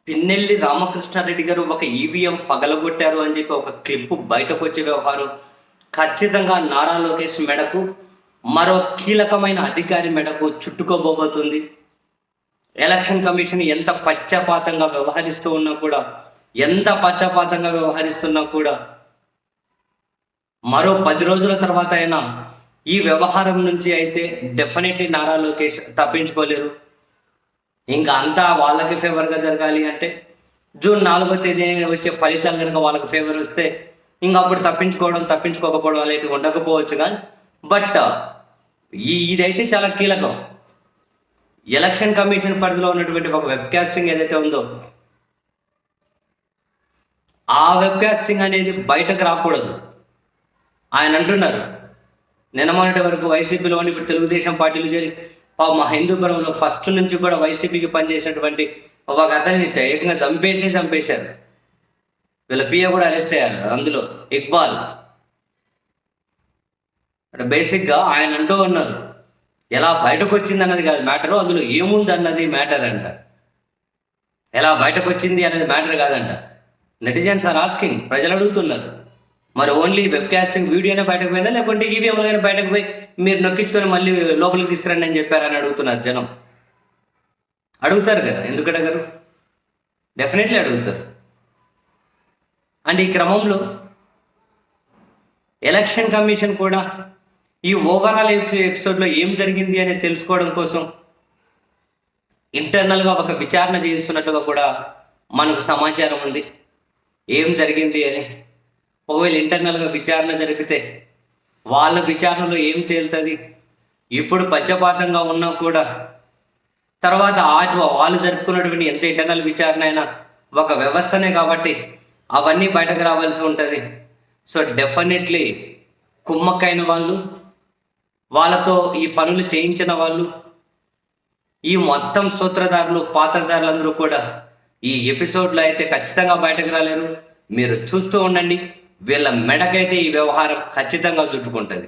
పిన్నెల్లి రామకృష్ణారెడ్డి గారు ఒక ఈవీఎం పగలగొట్టారు అని చెప్పి ఒక క్లిప్ బయటకు వచ్చే వ్యవహారం ఖచ్చితంగా నారా లోకేష్ మెడకు మరో కీలకమైన అధికారి మెడకు చుట్టుకోబోతుంది. ఎలక్షన్ కమిషన్ ఎంత పక్షపాతంగా వ్యవహరిస్తూ ఉన్నా కూడా మరో 10 రోజుల తర్వాత అయినా ఈ వ్యవహారం నుంచి అయితే డెఫినెట్లీ నారా లోకేష్ తప్పించుకోలేరు. ఇంకా అంతా వాళ్ళకి ఫేవర్గా జరగాలి అంటే జూన్ 4వ తేదీ వచ్చే ఫలితాలు కనుక వాళ్ళకి ఫేవర్ వస్తే ఇంకా అప్పుడు తప్పించుకోకపోవడం అనేటివి ఉండకపోవచ్చు. కానీ బట్ ఇదైతే చాలా కీలకం. ఎలక్షన్ కమిషన్ పరిధిలో ఉన్నటువంటి ఒక వెబ్ కాస్టింగ్ ఏదైతే ఉందో ఆ వెబ్ కాస్టింగ్ అనేది బయటకు రాకూడదు. ఆయన అంటున్నారు నిన్న మొన్నటి వరకు వైసీపీలోని ఇప్పుడు తెలుగుదేశం పార్టీలు చేరి మా హిందూపురంలో ఫస్ట్ నుంచి కూడా వైసీపీకి పనిచేసినటువంటి ఒక అతన్ని ఏకంగా చంపేశారు. వీళ్ళ పిఏ కూడా అరెస్ట్ అయ్యారు. అందులో ఇక్బాల్. అంటే బేసిక్గా ఆయన అంటూ ఉన్నారు ఎలా బయటకు వచ్చింది అన్నది కాదు మ్యాటరు, అందులో ఏముంది అన్నది మ్యాటర్ అంట. ఎలా బయటకు వచ్చింది అనేది మ్యాటర్ కాదంట. నెటిజన్స్ ఆర్ ఆస్కింగ్, ప్రజలు అడుగుతున్నారు మరి ఓన్లీ వెబ్ కాస్టింగ్ వీడియోనే బయటకు పోయిందా లేకుంటే ఈవీఎంలో బయటకు పోయి మీరు నొక్కించుకొని మళ్ళీ లోపలికి తీసుకురండి అని చెప్పారని అడుగుతున్నారు జనం. అడుగుతారు కదా, ఎందుకు అడగరు? డెఫినెట్లీ అడుగుతారు. అండ్ ఈ క్రమంలో ఎలక్షన్ కమిషన్ కూడా ఈ ఓవరాల్ ఎపిసోడ్లో ఏం జరిగింది అనేది తెలుసుకోవడం కోసం ఇంటర్నల్గా ఒక విచారణ చేస్తున్నట్టుగా కూడా మనకు సమాచారం ఉంది. ఏం జరిగింది అని ఒకవేళ ఇంటర్నల్గా విచారణ జరిగితే వాళ్ళ విచారణలో ఏం తేలుతుంది? ఇప్పుడు పక్షపాతంగా ఉన్నా కూడా తర్వాత వాళ్ళు జరుపుకున్నటువంటి ఎంత ఇంటర్నల్ విచారణ అయినా ఒక వ్యవస్థనే కాబట్టి అవన్నీ బయటకు రావాల్సి ఉంటుంది. సో డెఫినెట్లీ కుమ్మక్కైన వాళ్ళు, వాళ్ళతో ఈ పనులు చేయించిన వాళ్ళు, ఈ మొత్తం సూత్రధారులు పాత్రధారులందరూ కూడా ఈ ఎపిసోడ్లో అయితే ఖచ్చితంగా బయటకు రాలేరు. మీరు చూస్తూ ఉండండి. వీళ్ళ మెడకైతే ఈ వ్యవహారం ఖచ్చితంగా చుట్టుకుంటుంది.